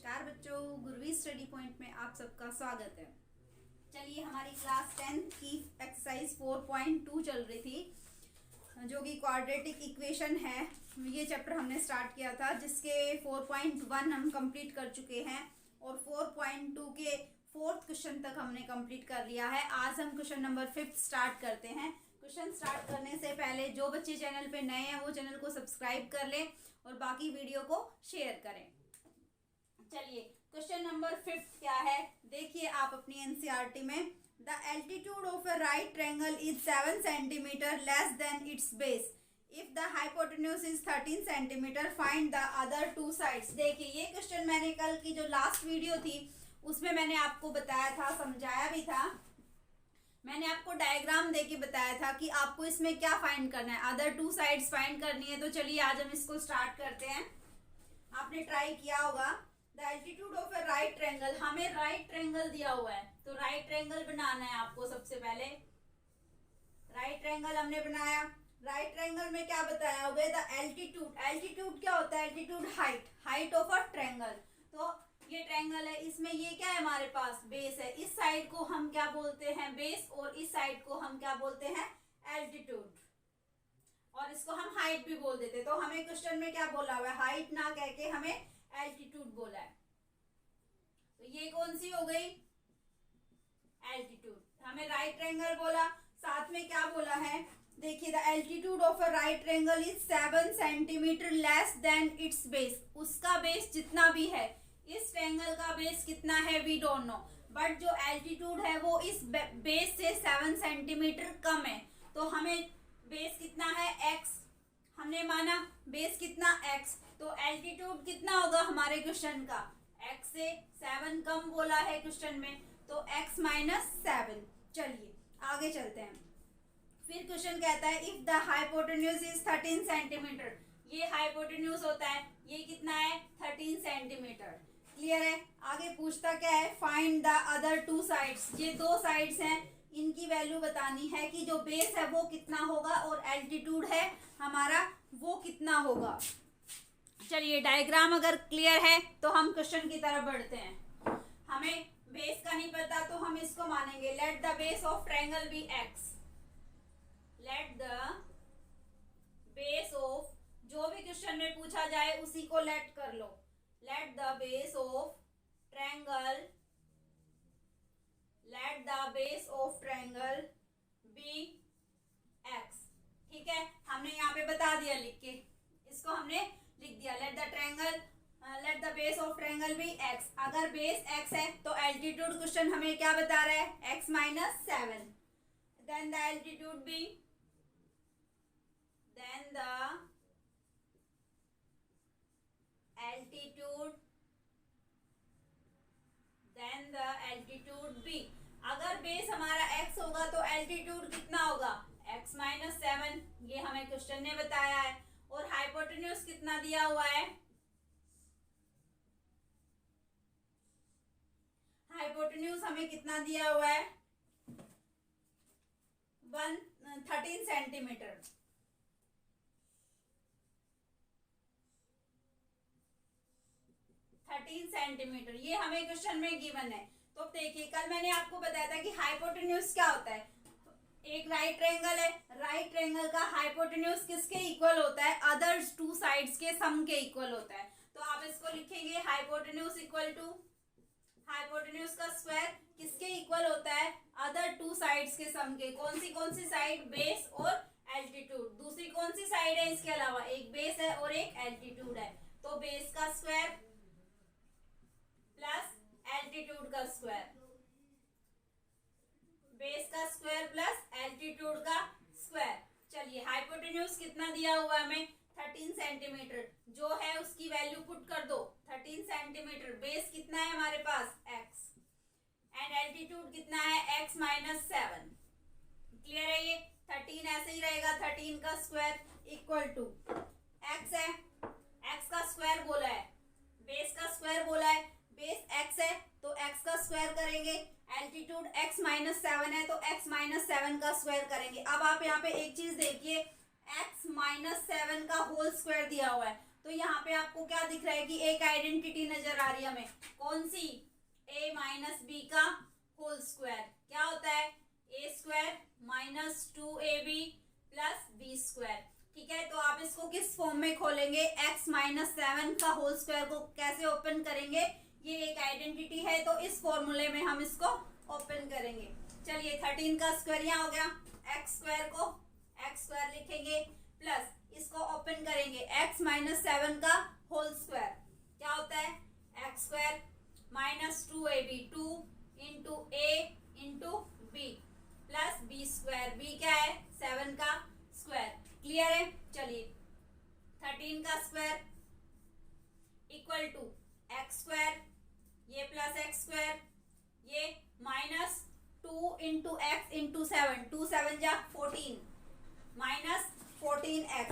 नमस्कार बच्चों, गुरवी study point में आप सबका स्वागत है। चलिए, हमारी क्लास 10 की एक्सरसाइज 4.2 चल रही थी, जो कि क्वाड्रेटिक इक्वेशन है। ये चैप्टर हमने स्टार्ट किया था, जिसके 4.1 हम कंप्लीट कर चुके हैं और 4.2 के 4th क्वेश्चन तक हमने कंप्लीट कर लिया है। आज हम क्वेश्चन नंबर 5 स्टार्ट करते हैं। क्वेश्चन स्टार्ट करने से पहले जो बच्चे चैनल पे नए हैं वो चैनल को सब्सक्राइब कर लें और बाकी वीडियो को शेयर करें। चलिए, क्वेश्चन नंबर 5 क्या है, देखिए आप अपनी एनसीईआरटी में। The altitude of a right triangle is 7 centimetre less than it's base. If the hypotenuse is 13 centimetre, find the other two sides. देखिए, ये क्वेश्चन मैंने कल की जो लास्ट वीडियो थी उसमें मैंने आपको बताया था, समझाया भी था। मैंने आपको डायग्राम देके बताया था कि आपको इसमें क्या फाइंड करना है, अदर टू साइड्स फाइंड करनी है। तो चलिए आज हम इसको स्टार्ट करते हैं। आपने ट्राई किया होगा। The altitude of A right triangle, हमें राइट ट्रायंगल दिया हुआ है, तो राइट ट्रायंगल बनाना है आपको। सबसे पहले राइट ट्रायंगल हमने बनाया। राइट ट्रायंगल में क्या बताया हुआ है, द एल्टीट्यूड। एल्टीट्यूड क्या होता है, altitude height of a triangle. तो ये ट्रायंगल है, इसमें ये क्या है, हमारे पास बेस है। इस साइड को हम क्या बोलते हैं, बेस, और इस साइड को हम क्या बोलते हैं, एल्टीट्यूड, और इसको हम हाइट भी बोल देते। तो हमें क्वेश्चन में क्या बोला हुआ है, हाइट ना कह के हमें एल्टीट्यूड बोला है। तो ये कौन सी हो गई, एल्टीट्यूड। हमें राइट ट्रायंगल बोला, साथ में क्या बोला है, देखिए the altitude of a right triangle is 7 centimetre less than it's base. उसका बेस जितना भी है, इस ट्रायंगल का बेस कितना है वी डोंट नो, बट जो एल्टीट्यूड है वो इस बेस से 7 सेंटीमीटर कम है। तो हमें बेस कितना है, x, हमने माना बेस कितना x, तो एल्टीट्यूड कितना होगा हमारे क्वेश्चन का, x से 7 कम बोला है क्वेश्चन में, तो x माइनस 7। चलिए आगे चलते हैं। फिर क्वेश्चन कहता है if the hypotenuse is 13 centimetre. ये हाइपोटेन्यूज होता है, ये कितना है, 13 सेंटीमीटर। क्लियर है। आगे पूछता क्या है, find the other two sides. ये दो साइड्स हैं, इनकी वैल्यू बतानी है कि जो बेस है वो कितना होगा और एल्टीट्यूड है हमारा वो कितना होगा। चलिए, डायग्राम अगर क्लियर है तो हम क्वेश्चन की तरफ बढ़ते हैं। हमें बेस का नहीं पता तो हम इसको मानेंगे, let the base of triangle be x। Let the base of, जो भी क्वेश्चन में पूछा जाए उसी को लेट कर लो। Let the base of triangle, let the base of triangle be x। ठीक है, हमने यहाँ पे बता दिया लिख के, इसको हमने लिख दिया। Let the triangle, let the base of triangle be x। अगर बेस x है तो एल्टीट्यूड क्वेश्चन हमें क्या बता रहा है, x minus 7। Then the altitude be, then the altitude, then the altitude be. अगर बेस हमारा x होगा तो एल्टीट्यूड कितना होगा, x माइनस 7। ये हमें क्वेश्चन ने बताया है। और हाइपोटेन्यूज कितना दिया हुआ है, हाइपोटेन्यूज हमें कितना दिया हुआ है, 13 सेंटीमीटर। सेंटीमीटर ये हमें क्वेश्चन में गिवन है। तो देखिए, कल मैंने आपको बताया था कि हाइपोटेन्यूज क्या होता है। एक राइट ट्रायंगल है, राइट ट्रायंगल का हाइपोटेन्यूज किसके इक्वल होता है, अदर टू साइड्स के सम के इक्वल होता है। तो आप इसको लिखेंगे हाइपोटेन्यूज इक्वल टू, हाइपोटेन्यूज का स्क्वायर किसके इक्वल होता है, अदर टू साइड्स के सम के। कौन सी साइड, बेस और एल्टीट्यूड। दूसरी कौन सी साइड है इसके अलावा, एक बेस है और एक एल्टीट्यूड है। तो बेस का स्क्वायर प्लस एल्टीट्यूड का स्क्वायर, बेस का स्क्वायर प्लस एल्टीट्यूड का स्क्वायर। चलिए, हाइपोटेन्यूज कितना दिया हुआ है हमें, 13 सेंटीमीटर। जो है उसकी वैल्यू पुट कर दो, 13 सेंटीमीटर। बेस कितना है हमारे पास, x, एंड एल्टीट्यूड कितना है, x माइनस 7। क्लियर है। ये 13 ऐसे ही रहेगा, 13 का स्क्वायर इक्वल टू x है, x का स्क्वायर बोला है, बेस का स्क्वायर बोला है। बेस x है तो x का स्क्वायर करेंगे, एल्टीट्यूड x माइनस 7 है तो x माइनस 7 का स्क्वायर करेंगे। अब आप यहाँ पे एक चीज देखिए, x माइनस 7 का होल स्क्वायर दिया हुआ है, तो यहाँ पे आपको क्या दिख रहा है कि एक आइडेंटिटी नजर आ रही है हमें, कौन सी, a माइनस बी का होल स्क्वायर क्या होता है, a square minus 2ab plus b square. ठीक है, तो आप इसको किस फॉर्म में खोलेंगे, x माइनस 7 का होल स्क्वायर को कैसे ओपन करेंगे, ये एक आइडेंटिटी है तो इस फॉर्मूले में हम इसको ओपन करेंगे। चलिए 13 का स्क्वायर यहाँ हो गया, एक्स स्क्वायर को एक्स स्क्वायर लिखेंगे प्लस इसको ओपन करेंगे x माइनस 7 का होल स्क्वायर क्या होता है, x square minus 2ab 2 into a into b plus b square, b क्या है 7 का स्क्वायर। क्लियर है। चलिए 13 का square equal to x square, ये प्लस एक्स स्क्वायर, ये माइनस 2 इंटू एक्स इंटू 7, 2 7 जा 14 minus 14x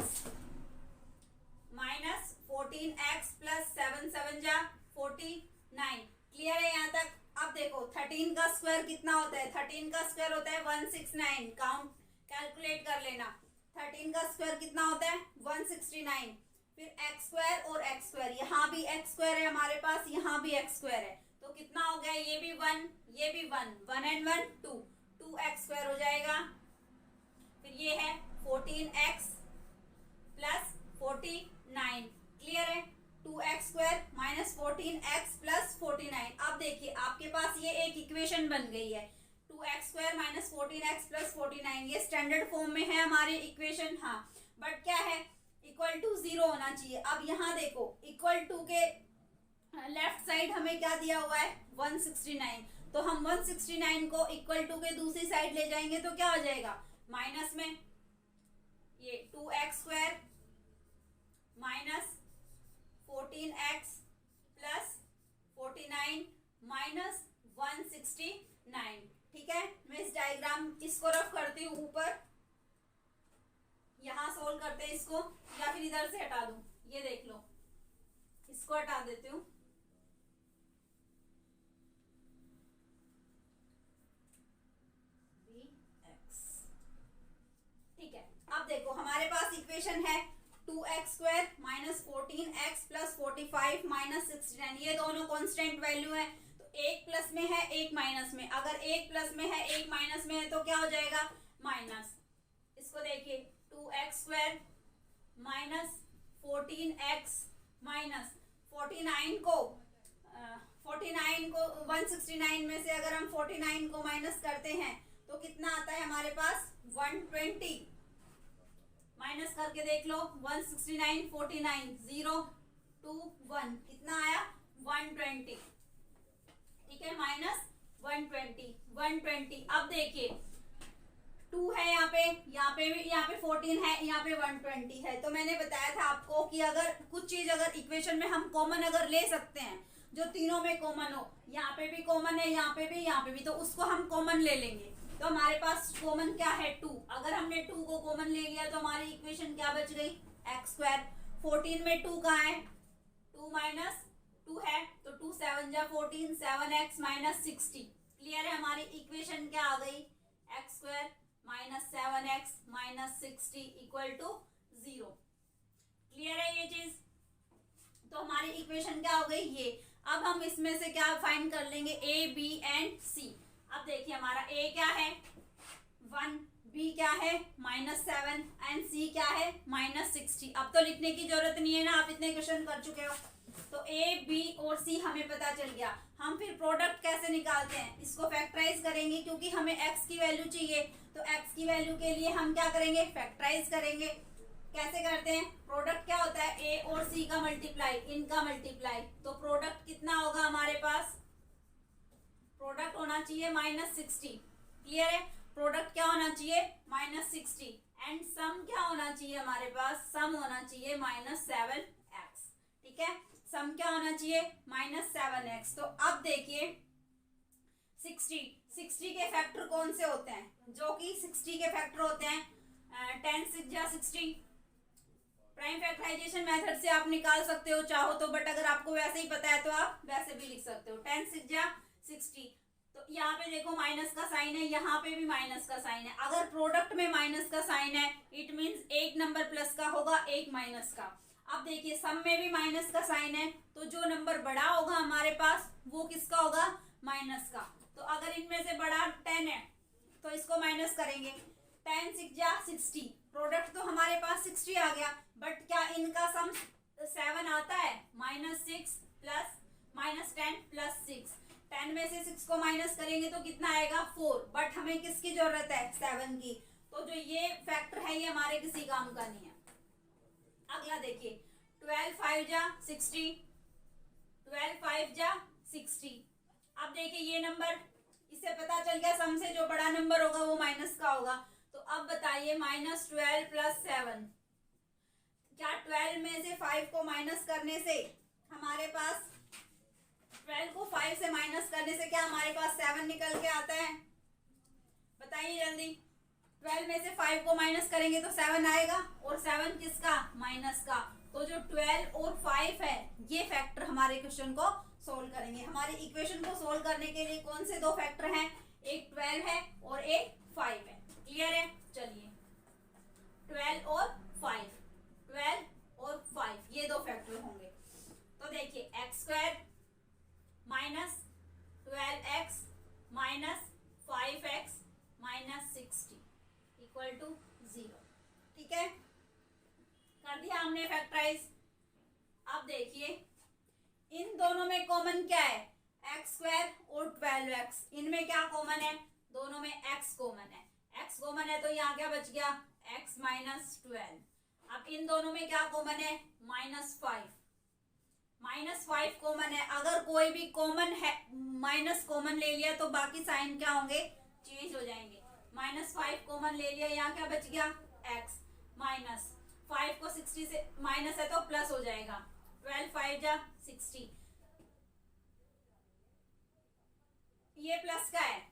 minus 14x plus 7 7 जा 49। क्लियर है यहाँ तक। अब देखो 13 का स्क्वायर कितना होता है, 13 का स्क्वायर होता है 169, काउंट कैलकुलेट कर लेना, 13 का स्क्वायर कितना होता है 169। फिर एक्स स्क्वायर और एक्स स्क्वायर, यहाँ भी एक्स स्क्वायर है हमारे पास, यहाँ भी एक्स स्क्वायर है, तो कितना हो गया, ये भी 1 ये भी 1, 1 एंड 1 2, 2x स्क्वायर हो जाएगा। फिर ये है 14x प्लस 49। क्लियर है, 2x square minus 14x plus 49। अब देखिए आपके पास ये एक इक्वेशन बन गई है, 2x square minus 14x plus 49, ये स्टैंडर्ड फॉर्म में है हमारी इक्वेशन। हाँ, बट क्या है, इक्वल टू 0 होना चाहिए। अब यहाँ देखो इक्वल टू के लेफ्ट साइड हमें क्या दिया हुआ है 169, तो हम 169 को इक्वल टू के दूसरी साइड ले जाएंगे तो क्या हो जाएगा, माइनस में ये 2x square minus 14x plus 49 minus 169। ठीक है, मैं इस डायग्राम इसको रफ करती हूँ ऊपर, यहाँ सोल्व करते हैं इसको, या फिर इधर से हटा दूं, ये देख लो, इसको हटा देती हूँ। ठीक है, अब देखो हमारे पास इक्वेशन है 2x square minus 14x plus 45 minus 69, ये दोनों कांस्टेंट वैल्यू है, तो एक प्लस में है एक माइनस में, अगर एक प्लस में है एक माइनस में है तो क्या हो जाएगा माइनस। इसको देखिए 2x square minus 14x minus 49 को 169 में से अगर हम 49 को माइनस करते हैं तो कितना आता है हमारे पास 120। माइनस करके देख लो 169 49 0 2 1, कितना आया 120। ठीक है, माइनस 120। अब देखिए 2 है यहाँ पे भी, यहाँ पे 14 है, यहाँ पे 120 है, तो मैंने बताया था आपको कि अगर कुछ चीज अगर इक्वेशन में हम कॉमन अगर ले सकते हैं जो तीनों में कॉमन हो, यहाँ पे भी कॉमन है, यहाँ पे भी, तो उसको हम कॉमन ले लेंगे। तो हमारे पास कॉमन क्या है 2, अगर हमने 2 को कॉमन ले लिया तो हमारी इक्वेशन क्या बच गई एक्स स्क्वायर। 14 में 2 कहाँ है, 2 माइनस 2 है, तो 2 7 जा 14 7x माइनस 60। क्लियर है, हमारी इक्वेशन क्या आ गई x square minus 7x minus 60 equal to 0। Clear है ये चीज, तो हमारी इक्वेशन क्या हो गई ये। अब हम इसमें से क्या फाइंड कर लेंगे, ए बी एंड सी। अब देखिए हमारा ए क्या है 1, बी क्या है -7 एंड सी क्या है -60। अब तो लिखने की जरूरत नहीं है ना, आप इतने क्वेश्चन कर चुके हो। तो ए बी और सी हमें पता चल गया। हम फिर प्रोडक्ट कैसे निकालते हैं, इसको फैक्टराइज करेंगे क्योंकि हमें एक्स की वैल्यू चाहिए, तो एक्स की वैल्यू के लिए हम क्या करेंगे फैक्टराइज करेंगे। कैसे करते हैं, प्रोडक्ट क्या होता है ए और सी का मल्टीप्लाई, इनका मल्टीप्लाई, तो प्रोडक्ट कितना होगा हमारे पास, प्रोडक्ट होना चाहिए -60। क्लियर है, प्रोडक्ट क्या होना चाहिए -60 एंड सम क्या होना चाहिए हमारे पास, सम होना चाहिए -7x। ठीक है, सम क्या होना चाहिए -7x। तो अब देखिए 60 के फैक्टर कौन से होते हैं, जो कि 60 के फैक्टर होते हैं 10 6 जा 60। प्राइम फैक्टराइजेशन मेथड से आप निकाल सकते हो चाहो तो, बट अगर आपको वैसे ही पता है तो आप वैसे भी लिख सकते हो 10 6 जा 60। तो यहाँ पे देखो माइनस का साइन है, यहाँ पे भी माइनस का साइन है। अगर प्रोडक्ट में माइनस का साइन है इट मींस एक नंबर प्लस का होगा एक माइनस का। अब देखिए सम में भी माइनस का साइन है, तो जो नंबर बड़ा होगा हमारे पास वो किसका होगा, माइनस का। तो अगर इनमें से बड़ा 10 है तो इसको माइनस करेंगे, 10 6 जा 60, प्रोडक्ट तो हमारे पास 60 आ गया, बट क्या इनका सम 7 आता है, -6 प्लस -10 प्लस 6, 10 में से 6 को माइनस करेंगे तो कितना आएगा 4, बट हमें किसकी जरूरत है, 7 की। तो जो ये फैक्टर है ये हमारे किसी काम का नहीं है। अगला देखिए 12 5 जा 60, 12 5 जा 60। अब देखिए ये नंबर, इससे पता चल गया सम से जो बड़ा नंबर होगा वो माइनस का होगा। तो अब बताइए -12 प्लस 7, क्या 12 में से 5 को माइनस करने से हमारे पास 12 को 5 से माइनस करने से क्या हमारे पास 7 निकल के आता है, बताइए जल्दी। 12 में से 5 को माइनस करेंगे तो 7 आएगा, और 7 किसका, माइनस का। तो जो 12 और 5 है ये फैक्टर हमारे क्वेश्चन को सोल्व करेंगे। हमारे इक्वेशन को सोल्व करने के लिए कौन से दो फैक्टर हैं, एक 12 है और एक 5 है। क्लियर है, चलिए 12 और 5, 12 और 5 ये दो फैक्टर होंगे। तो देखिए x² minus 12x minus 5x minus 60 equal to 0। ठीक है, कर दिया हमने फैक्टराइज। अब देखिए इन दोनों में कॉमन क्या है, x² और 12x, इनमें क्या कॉमन है, दोनों में x कॉमन है। x कॉमन है तो यहाँ क्या बच गया, x माइनस 12। अब इन दोनों में क्या कॉमन है, -5, -5 कॉमन है। अगर कोई भी कॉमन है माइनस कॉमन ले लिया तो बाकी साइन क्या होंगे, चेंज हो जाएंगे। -5 कॉमन ले लिया, यहाँ क्या बच गया, x माइनस 5 को 60 से माइनस है तो प्लस हो जाएगा, 12 5 जा 60, ये प्लस का है,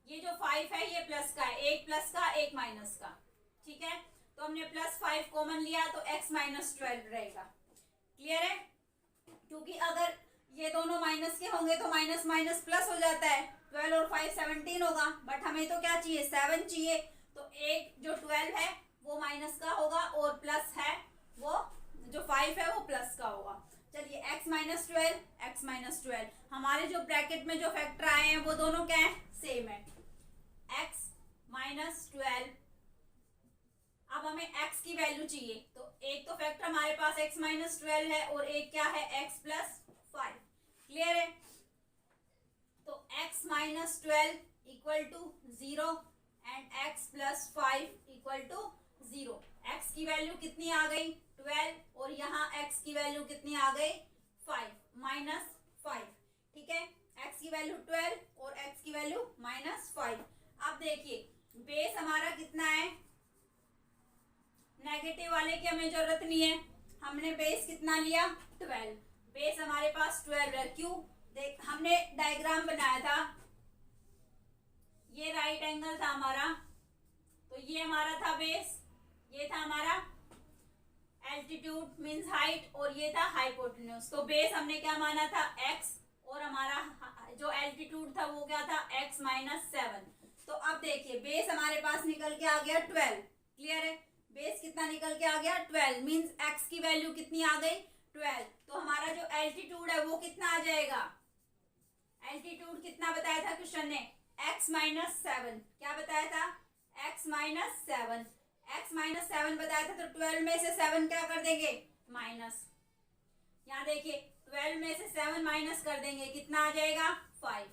ये जो 5 है ये प्लस का है, एक प्लस का एक माइनस का। ठीक है, तो हमने +5 कॉमन लिया तो x माइनस 12 रहेगा। क्लियर है, क्योंकि अगर ये दोनों माइनस के होंगे तो माइनस माइनस प्लस हो जाता है, 12 और 5 17 होगा, बट हमें तो क्या चाहिए, 7 चाहिए। तो एक जो 12 है वो माइनस का होगा और प्लस है वो जो 5 है वो प्लस का होगा। चलिए x माइनस 12, x माइनस 12, हमारे जो ब्रैकेट में जो फैक्टर आए हैं वो दोनों क्या है, सेम है, x माइनस 12। अब हमें x की वैल्यू चाहिए, तो एक तो फैक्टर हमारे पास x माइनस 12 है और एक क्या है, x प्लस 5। क्लियर है, तो x minus 12 equal to 0 and x plus 5 equal to 0। x की वैल्यू कितनी आ गई, 12, और यहाँ x की वैल्यू कितनी आ गई, 5 माइनस 5। ठीक है, x की वैल्यू 12 और x की वैल्यू -5। अब देखिए बेस हमारा कितना है, नेगेटिव वाले की हमें जरूरत नहीं है, हमने बेस कितना लिया, 12, बेस हमारे पास 12 है। क्यों, देख हमने डायग्राम बनाया था, ये राइट एंगल था हमारा, तो ये हमारा था बेस, ये था हमारा एल्टीट्यूड मींस हाइट, और ये था हाइपोटेन्यूज। तो बेस हमने क्या माना था, x, और हमारा जो एल्टीट्यूड था वो क्या था, x माइनस 7। तो अब देखिए बेस हमारे पास निकल के आ गया 12। क्लियर है, बेस कितना निकल के आ गया, 12, मींस x की वैल्यू कितनी आ गई, 12। तो हमारा जो एल्टीट्यूड है वो कितना आ जाएगा, एल्टीट्यूड कितना बताया था क्वेश्चन ने, x माइनस 7। क्या बताया था, x माइनस 7, x माइनस 7 बताया था। तो 12 में से 7 क्या कर देंगे, माइनस, यहाँ देखिए 12 में से 7 माइनस कर देंगे, कितना आ जाएगा, 5।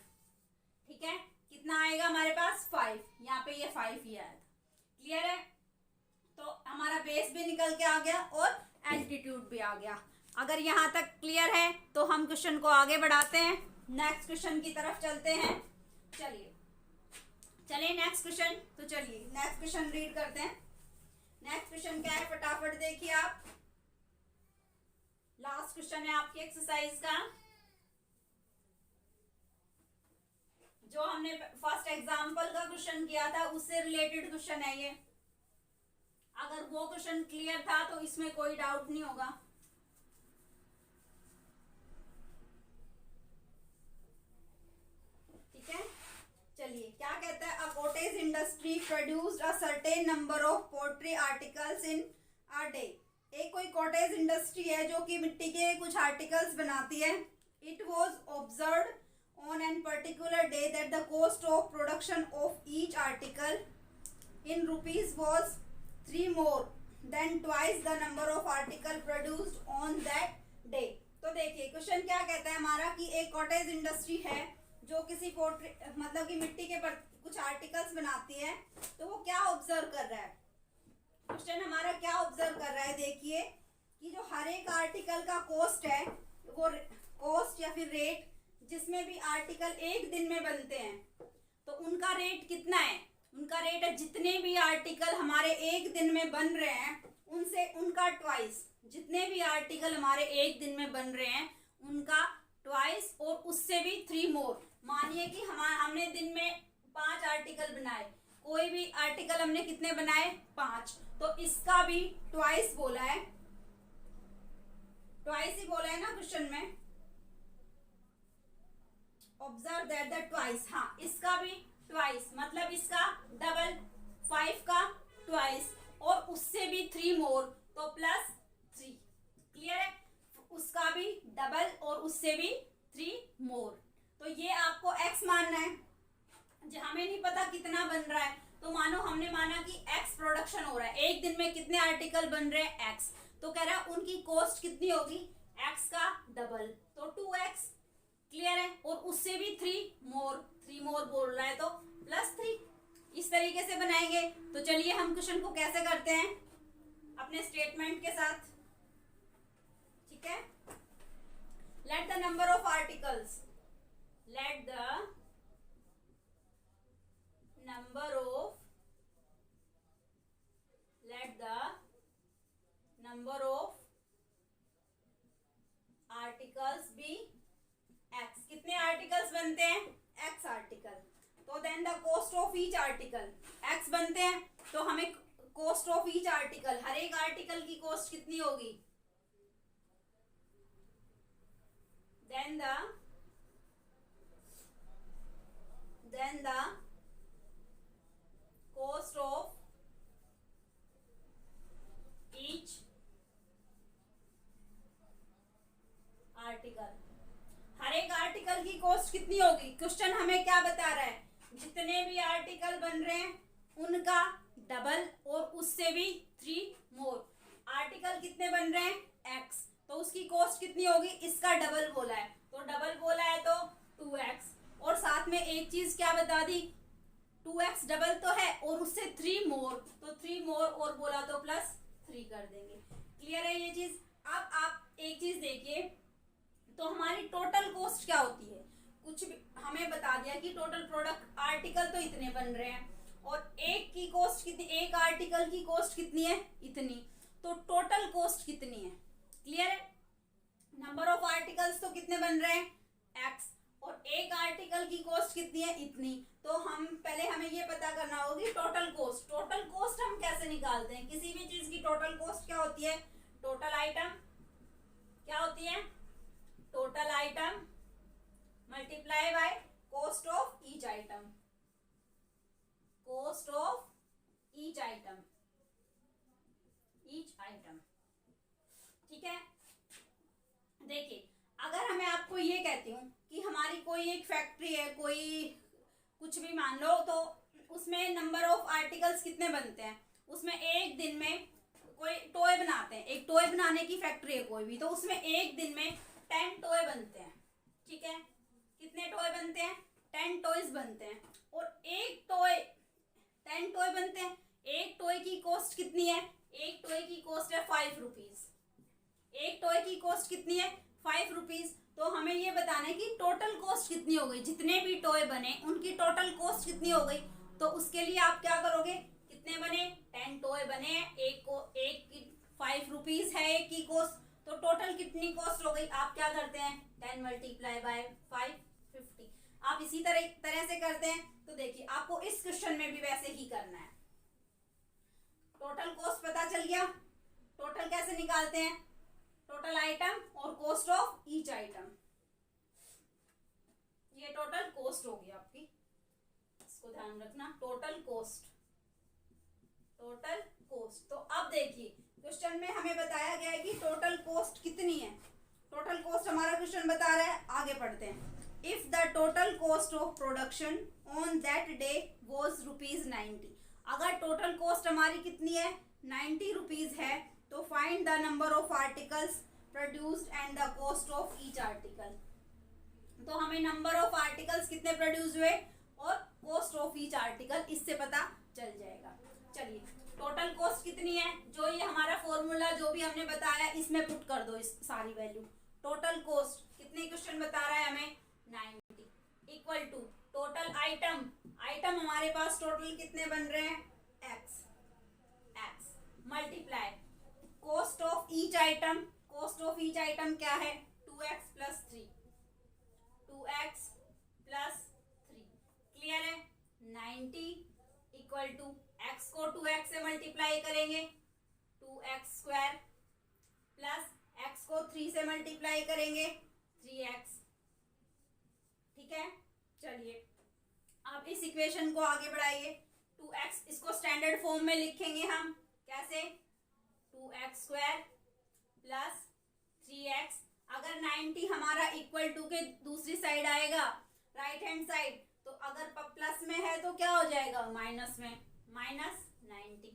ठीक है, कितना आएगा हमारे पास, 5, यहाँ पे ये 5 ही आया था। क्लियर है, तो हमारा बेस भी निकल के आ गया और एल्टीट्यूड भी आ गया। अगर यहाँ तक क्लियर है तो हम क्वेश्चन को आगे बढ़ाते हैं, नेक्स्ट क्वेश्चन की तरफ चलते हैं। चलिए नेक्स्ट क्वेश्चन, तो चलिए नेक्स्ट क्वेश्चन रीड करते हैं। नेक्स्ट क्वेश्चन क्या है, फटाफट देखिए आप, लास्ट क्वेश्चन है आपकी एक्सरसाइज का, जो हमने फर्स्ट एग्जाम्पल का क्वेश्चन किया था उससे रिलेटेड क्वेश्चन है ये। अगर वो क्वेश्चन क्लियर था तो इसमें कोई डाउट नहीं होगा। ठीक है, चलिए क्या कहता है, a cottage industry produced a certain number of poultry articles in a day एक कोई कॉटेज इंडस्ट्री है जो कि मिट्टी के कुछ आर्टिकल्स बनाती है. It was observe on an particular day that the cost of production of each article in rupees was 3 more than twice the number of article produced on that day. तो देखिए क्वेश्चन क्या कहता है हमारा कि एक कॉटेज इंडस्ट्री है जो किसी पोट्री मतलब कि मिट्टी के कुछ आर्टिकल्स बनाती है. तो वो क्या ऑब्जर्व कर रहा है, क्वेश्चन हमारा क्या ऑब्जर्व कर रहा है. देखिए कि जो हर एक आर्टिकल का कॉस्ट है, वो कॉस्ट या फिर रेट जिसमें भी आर्टिकल एक दिन में बनते हैं तो उनका रेट कितना है. उनका रेट है जितने भी आर्टिकल हमारे एक दिन में बन रहे हैं उनसे उनका ट्वाइस. जितने भी आर्टिकल हमारे एक दिन में बन रहे हैं उनका ट्वाइस और उससे भी 3 more. मानिए कि हमने दिन में 5 आर्टिकल बनाए, कोई भी आर्टिकल हमने कितने बनाए 5, तो इसका भी ट्वाइस बोला है. ट्वाइस ही बोला है ना क्वेश्चन में. ऑब्जर्व दैट द ट्वाइस, हाँ इसका भी ट्वाइस मतलब इसका डबल, 5 का ट्वाइस और उससे भी 3 more तो +3. क्लियर है. उसका भी डबल और उससे भी 3 more. तो ये आपको x मानना है. हमें नहीं पता कितना बन रहा है, तो मानो हमने माना कि x प्रोडक्शन हो रहा है, एक दिन में कितने आर्टिकल बन रहे हैं x. तो कह रहा है उनकी कॉस्ट कितनी होगी, x का डबल तो 2x. क्लियर है. और उससे भी 3 more बोल रहा है तो +3. इस तरीके से बनाएंगे. तो चलिए हम क्वेश्चन को कैसे करते हैं अपने स्टेटमेंट के साथ. ठीक है. Let the number of articles, let the number of articles be x. कितने आर्टिकल्स बनते हैं x आर्टिकल. तो then the cost of each article x बनते हैं. तो हमें कॉस्ट ऑफ ईच आर्टिकल, हर एक आर्टिकल की कॉस्ट कितनी होगी. Then the cost of each article. हर एक आर्टिकल की कॉस्ट कितनी होगी. क्वेश्चन हमें क्या बता रहा है, जितने भी आर्टिकल बन रहे हैं उनका डबल और उससे भी 3 more. आर्टिकल कितने बन रहे हैं x, तो उसकी कॉस्ट कितनी होगी, इसका डबल बोला है. तो डबल बोला है तो 2x. और साथ में एक चीज क्या बता दी, 2x डबल तो है और उससे 3 more, तो 3 more और बोला तो +3 कर देंगे. क्लियर है ये चीज. अब आप एक चीज देखिए, तो हमारी टोटल कॉस्ट क्या होती है. कुछ भी हमें बता दिया कि टोटल प्रोडक्ट आर्टिकल तो इतने बन रहे हैं और एक की कॉस्ट कितनी, एक आर्टिकल की कॉस्ट कितनी है इतनी. तो टोटल कॉस्ट कितनी है. क्लियर है. नंबर ऑफ आर्टिकल्स तो कितने बन रहे हैं x और एक आर्टिकल की कॉस्ट कितनी है इतनी. तो हम पहले हमें ये पता करना होगी टोटल कॉस्ट. टोटल कॉस्ट हम कैसे निकालते हैं, किसी भी चीज की टोटल कॉस्ट क्या होती है, टोटल आइटम क्या होती है, total item multiply by cost of each item. Cost of each item, ठीक है. देखिए अगर मैं आपको ये कहती हूँ कि हमारी कोई एक फैक्ट्री है, कोई कुछ भी मान लो, तो उसमें नंबर ऑफ आर्टिकल्स कितने बनते हैं. उसमें एक दिन में कोई टॉय बनाते हैं, एक टॉय बनाने की फैक्ट्री है कोई भी, तो उसमें एक दिन में 10 टॉय बनते हैं. ठीक है. कितने टॉय बनते हैं, 10 टॉयज बनते हैं. और एक टॉय 10 टॉय बनते हैं. एक टॉय की कॉस्ट कितनी है, एक टॉय की कॉस्ट है 5 रुपीज. एक टॉय की कॉस्ट कितनी है 5 रुपीज. तो हमें ये बताना है कि टोटल कॉस्ट कितनी हो गई, जितने भी टॉय बने उनकी टोटल कॉस्ट कितनी हो गई. तो उसके लिए आप क्या करोगे, कितने बने 10 टॉय बने, एक की 5 रुपीज है एक की कॉस्ट, तो टोटल कितनी कॉस्ट हो गई. आप क्या करते हैं 10 मल्टीप्लाई बाय 550. आप इसी तरह से करते हैं. तो देखिए आपको इस क्वेश्चन में भी वैसे ही करना है. टोटल कॉस्ट पता चल गया. टोटल कैसे निकालते हैं, टोटल आइटम और कॉस्ट ऑफ ईच आइटम. ये टोटल कॉस्ट होगी आपकी, इसको ध्यान रखना. Total cost. तो अब देखिए क्वेश्चन में हमें बताया गया है कि टोटल कॉस्ट कितनी है। टोटल कॉस्ट हमारा क्वेश्चन बता रहा है, आगे पढ़ते हैं। If the total cost of production on that day was ₹90, अगर टोटल कॉस्ट हमारी कितनी है 90 रुपीज है, तो find the number of articles produced and the cost of each article. तो हमें नंबर ऑफ आर्टिकल्स कितने प्रोड्यूस हुए और कॉस्ट ऑफ ईच आर्टिकल इससे पता चल जाएगा। चलिए टोटल कॉस्ट कितनी है, जो ये हमारा फॉर्मूला जो भी हमने बताया इसमें पुट कर दो इस सारी वैल्यू। टोटल कॉस्ट कितने, क्वेश्चन बता रहा है हमें 90, इक्वल टू टोटल आइटम हमारे पास टोटल कितने बन रहे हैं x multiply cost of each item. Cost of each item क्या है 2x plus 3, 2x plus 3, clear है। 90 इक्वल टू x को 2x से मल्टीप्लाई करेंगे 2x स्क्वायर, प्लस x को 3 से मल्टीप्लाई करेंगे 3x, ठीक है। चलिए अब इस इक्वेशन को आगे बढ़ाइए। 2x इसको स्टैंडर्ड फॉर्म में लिखेंगे हम, कैसे 2x स्क्वायर प्लस 3x। अगर 90 हमारा इक्वल टू के दूसरी साइड आएगा राइट हैंड साइड, तो अगर प्लस में है तो क्या हो जाएगा माइनस में, माइनस 90।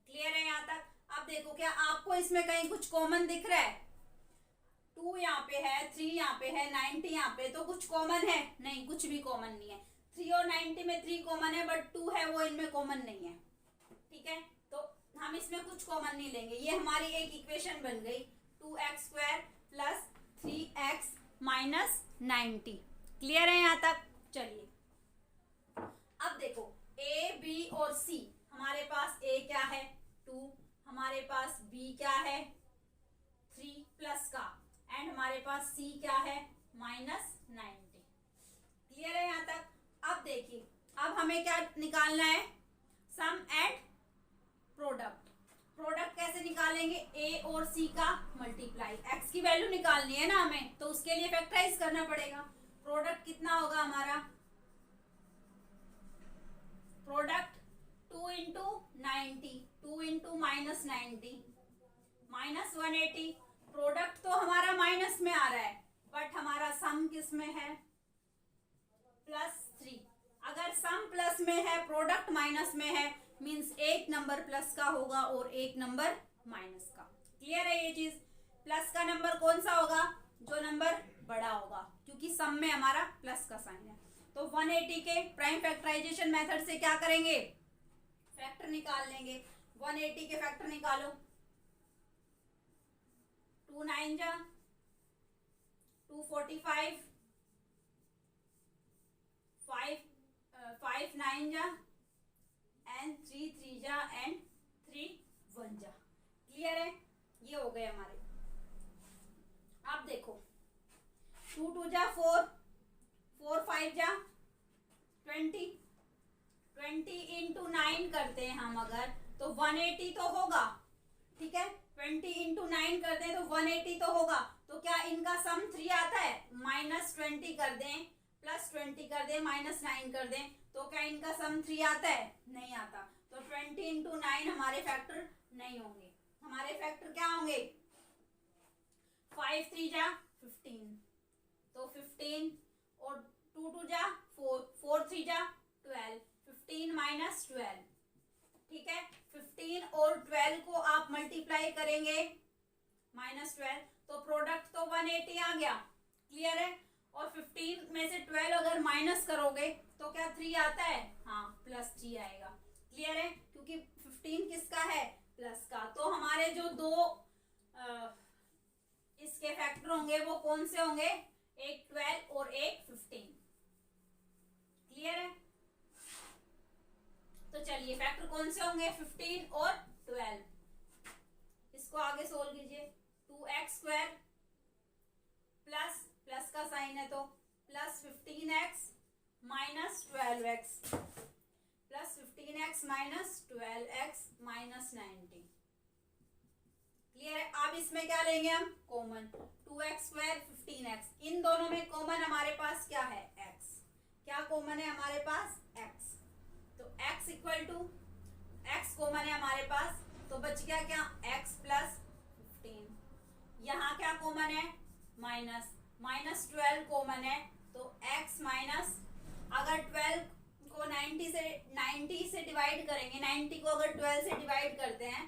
क्लियर है यहाँ तक। अब देखो क्या आपको इसमें कहीं कुछ कॉमन दिख रहा है, 2 यहाँ पे है, 3 यहाँ पे है, 90 यहाँ पे, तो कुछ कॉमन है नहीं, कुछ भी कॉमन नहीं है। 3 और 90 में 3 कॉमन है, बट 2 है वो इनमें कॉमन नहीं है, ठीक है। तो हम इसमें कुछ कॉमन नहीं लेंगे, ये हमारी एक इक्वेशन बन गई 2x square plus 3x minus 90। Clear है यहाँ तक। चलिए अब देखो a b और c, हमारे पास a क्या है 2, हमारे पास b क्या है 3 प्लस का, एंड हमारे पास c क्या है माइनस 90। क्लियर है यहाँ तक। अब देखिए अब हमें क्या निकालना है, सम एंड प्रोडक्ट। प्रोडक्ट कैसे निकालेंगे, a और c का मल्टीप्लाई, x की वैल्यू निकालनी है ना हमें, तो उसके लिए फैक्टराइज करना पड़ेगा। प्रोडक्ट कितना होगा हमारा, product 2 into 90, 2 into minus 90 minus 180। Product तो हमारा माइनस में आ रहा है, बट हमारा सम किस में है प्लस 3। अगर सम प्लस में है प्रोडक्ट माइनस में है, मींस एक नंबर प्लस का होगा और एक नंबर माइनस का। क्लियर है ये चीज। प्लस का नंबर कौन सा होगा, जो नंबर बड़ा होगा, क्योंकि सम में हमारा प्लस का साइन है। तो 180 के प्राइम फैक्टराइजेशन मेथड से क्या करेंगे, फैक्टर निकाल लेंगे। 180 के फैक्टर निकालो, 2 9 जा 245, 5 9 जा एंड 3 3 जा एंड 3 1 जा। क्लियर है, ये हो गए हमारे। अब देखो 2 2 जा 4, 4 5 जा 20, 20 इंटू 9 करते हैं हम अगर, तो 180 तो होगा, ठीक है। 20 इंटू 9 करते हैं तो 180 तो होगा। तो क्या इनका सम 3 आता है, माइनस 20 कर दें, प्लस 20 कर दें, माइनस 9 कर दें, तो क्या इनका सम 3 आता है, नहीं आता। तो 20 इंटू 9 हमारे फैक्टर नहीं होंगे। हमारे फैक्टर क्या होंगे, 5 3 जा 15, तो 15 और 2 2 जा 4, 4 3 जा 12, 15 माइनस 12, ठीक है। 15 और 12 को आप मल्टीप्लाई करेंगे माइनस 12, तो प्रोडक्ट तो 180 आ गया। क्लियर है। और 15 में से 12 अगर माइनस करोगे तो क्या 3 आता है, हाँ प्लस 3 आएगा। क्लियर है, क्योंकि 15 किसका है, प्लस का। तो हमारे जो दो इसके फैक्टर होंगे वो कौन से होंगे, एक 12 और एक 15। क्लियर है। तो चलिए फैक्टर कौन से होंगे, 15 और 12। इसको आगे सोल्व कीजिए। 2x स्क्वायर प्लस, प्लस का साइन है तो plus 15x minus 12x, plus 15x minus 12x minus 90। Clear है। अब इसमें क्या लेंगे हम, कॉमन। 2x स्क्वायर 15x, इन दोनों में कॉमन हमारे पास क्या है, x। क्या कॉमन है हमारे पास, x। तो x equal to, x common है हमारे पास, तो बच गया क्या, x प्लस 15। यहाँ क्या कॉमन है, माइनस, माइनस 12 कॉमन है, तो x माइनस, अगर 12 को 90 से डिवाइड करेंगे, 90 को अगर 12 से डिवाइड करते हैं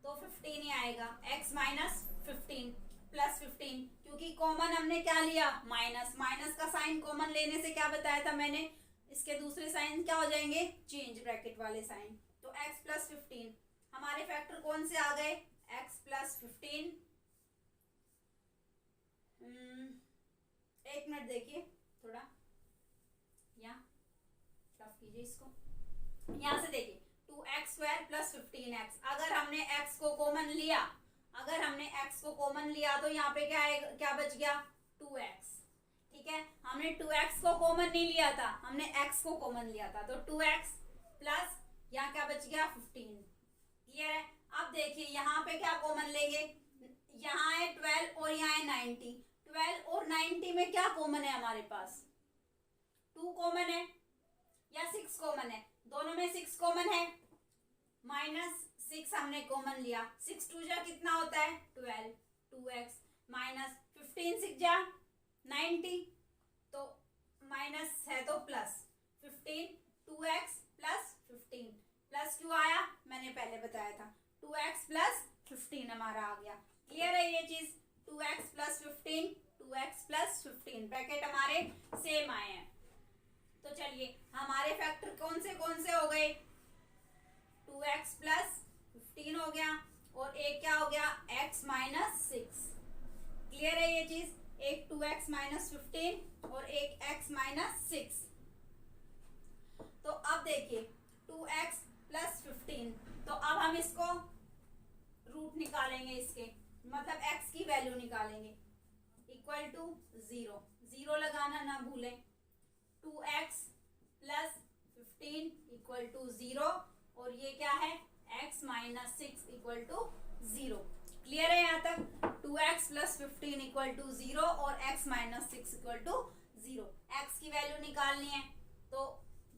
तो 15 ही आएगा, x माइनस 15 प्लस 15, क्योंकि कॉमन हमने क्या लिया, माइनस, माइनस का साइन कॉमन लेने से क्या बताया था मैंने, इसके दूसरे साइन क्या हो जाएंगे, चेंज ब्रैकेट वाले साइन। तो x प्लस 15, हमारे फैक्टर कौन से आ गए, x प्लस 15, एक मिनट देखिए थोड़ा, यहाँ रफ कीजिए इसको, यहाँ से देखिए 2x स्क्वायर प्लस 15x, अगर हमने x को कॉमन लिया, अगर हमने x को कॉमन लिया तो यहाँ पे क्या आएगा, क्या बच गया, 2x। ठीक है, हमने 2x को कॉमन नहीं लिया था, हमने x को कॉमन लिया था, तो 2x प्लस यहाँ क्या बच गया, 15। क्लियर है। अब देखिए यहाँ पे क्या कॉमन लेंगे, यहाँ है 12 और यहाँ है 90, 12 और 90 में क्या कॉमन है हमारे पास, 2 कॉमन है या 6 कॉमन है, दोनों में 6 कॉमन है, माइनस 6 हमने कॉमन लिया, 6 2 जा कितना होता है 12, 2x माइनस 15 6 जा 90, तो माइनस है तो प्लस 15, 2x प्लस 15, प्लस क्यों आया, मैंने पहले बताया था, 2x प्लस 15 हमारा आ गया। क्लियर है ये चीज, 2x plus 15, 2x plus 15 bracket हमारे सेम आए हैं। तो चलिए हमारे फैक्टर कौन से हो गए, 2x प्लस 15 हो गया और एक क्या हो गया, x माइनस 6। क्लियर है ये चीज, एक 2x माइनस 15 और एक x माइनस 6। तो अब देखिए 2x प्लस 15, तो अब हम इसको रूट निकालेंगे, इसके मतलब x की वैल्यू निकालेंगे, इक्वल टू 0, 0 लगाना ना भूलें, 2x प्लस 15 इक्वल टू 0 और ये क्या है, x minus 6 equal to 0। Clear है यहाँ तक, 2x प्लस 15 इक्वल टू 0 और x minus 6 equal to 0। x की वैल्यू निकालनी है, तो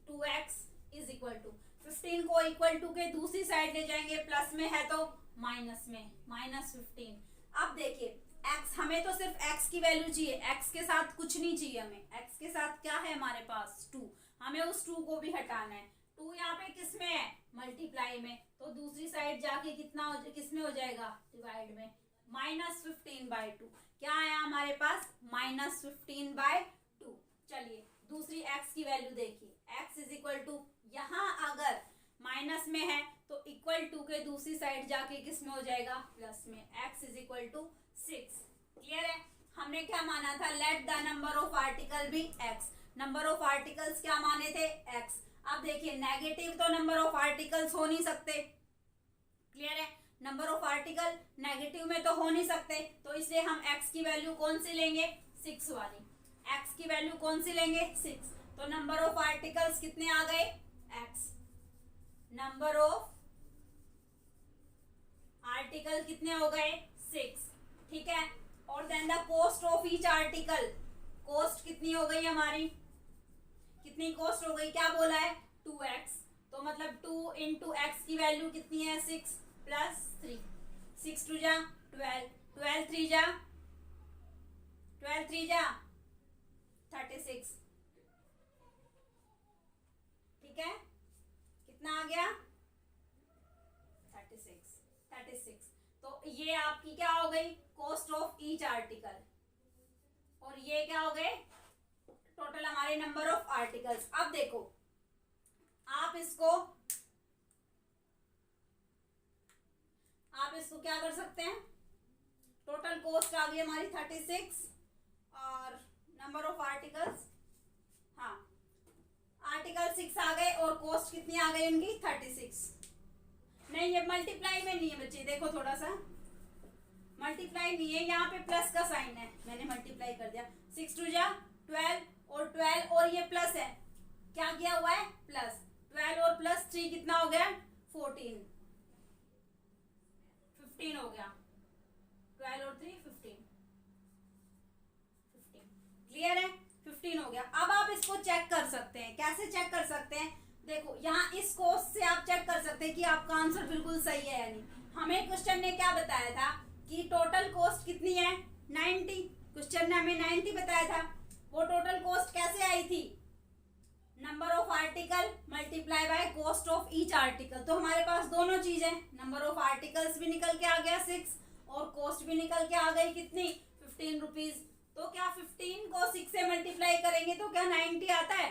2x इज इक्वल टू 15 को इक्वल टू के दूसरी साइड ले जाएंगे, प्लस में है तो माइनस में, माइनस 15। अब देखिए x, हमें तो सिर्फ x की वैल्यू चाहिए, x के साथ कुछ नहीं चाहिए हमें, x के साथ क्या है हमारे पास 2, हमें उस 2 को भी हटाना है। 2 यहाँ पे किस में है, मल्टीप्लाई में, तो दूसरी साइड जाके कितना किस में हो जाएगा, डिवाइड में, माइनस 15/2, क्या आया हमारे पास, माइनस 15/2। चलिए दूसरी x की वैल्यू देखिए, x इज इक्वल टू, यहाँ अगर माइनस में है तो इक्वल टू के दूसरी साइड जाके किस में हो जाएगा, प्लस में, x is equal to 6। Clear है, हमने क्या माना था, let the number of article be x, number of articles क्या माने थे, x। अब देखिए नेगेटिव तो नंबर ऑफ आर्टिकल्स हो नहीं सकते, क्लियर है, नंबर ऑफ आर्टिकल नेगेटिव में तो हो नहीं सकते, तो इसलिए हम x की वैल्यू कौन सी लेंगे, 6 वाली, x की वैल्यू कौन सी लेंगे, 6। तो नंबर ऑफ आर्टिकल्स कितने आ गए, x, नंबर ऑफ आर्टिकल कितने हो गए, 6। ठीक है, और then the cost of each article, cost कितनी हो गई हमारी, कितनी कॉस्ट हो गई, क्या बोला है, 2x, तो मतलब 2 इंटू एक्स की वैल्यू कितनी है, 6 प्लस 3, 6 2 जा 12, 12 3 जा 36। ठीक है, कितना आ गया, 36। तो ये आपकी क्या हो गई, कॉस्ट ऑफ ईच आर्टिकल, और ये क्या हो गए, टोटल हमारे नंबर ऑफ आर्टिकल्स। अब देखो आप इसको क्या कर सकते हैं, टोटल कॉस्ट आ गई हमारी 36 और नंबर ऑफ आर्टिकल्स, हाँ आर्टिकल 6 आ गए और कॉस्ट कितनी आ गई उनकी 36। नहीं ये मल्टीप्लाई में नहीं है बच्चे, देखो थोड़ा सा मल्टीप्लाई नहीं है, यहाँ पे प्लस का साइन है, मैंने मल्टीप्लाई कर दिया, 6 2 जा 12 और 12 और ये प्लस है, क्या किया हुआ है प्लस, 12 और प्लस 3 कितना हो गया 14, 15 हो गया, 12 और 3 15। क्लियर है, 15 हो गया। अब आप इसको चेक कर सकते हैं, कैसे चेक कर सकते हैं, देखो यहाँ इस कोस्ट से आप चेक कर सकते हैं कि आपका आंसर बिल्कुल सही सही है या नहीं। हमें क्वेश्चन ने क्या बताया था कि टोटल कॉस्ट कितनी है 90। क्वेश्चन ने हमें 90 बताया था। वो टोटल कॉस्ट कैसे आई थी, number of article multiply by cost of each article. तो हमारे पास दोनों चीज है, नंबर ऑफ आर्टिकल्स भी निकल के आ गया 6 और कॉस्ट भी निकल के आ गई कितनी 15 रुपीज। तो क्या 15 को 6 से मल्टीप्लाई करेंगे तो क्या 90 आता है,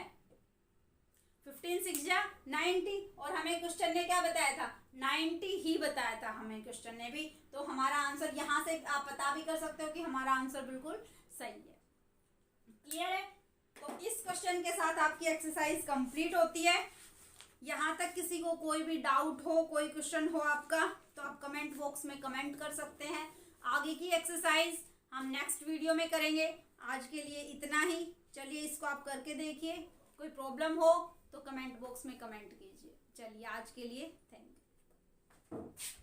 15 6 जा 90। और हमें क्वेश्चन ने क्या बताया था 90 ही बताया था हमें क्वेश्चन ने भी। तो हमारा आंसर यहाँ से आप पता भी कर सकते हो कि हमारा आंसर बिल्कुल सही है। क्लियर है। तो इस क्वेश्चन के साथ आपकी एक्सरसाइज कंप्लीट होती है। यहाँ तक किसी को कोई भी डाउट हो, कोई क्वेश्चन हो आपका, तो आप कमेंट बॉक्स में कमेंट कर सकते हैं। आगे की एक्सरसाइज हम नेक्स्ट वीडियो में करेंगे। आज के लिए इतना ही। चलिए इसको आप करके देखिए, कोई प्रॉब्लम हो तो कमेंट बॉक्स में कमेंट कीजिए। चलिए आज के लिए थैंक यू।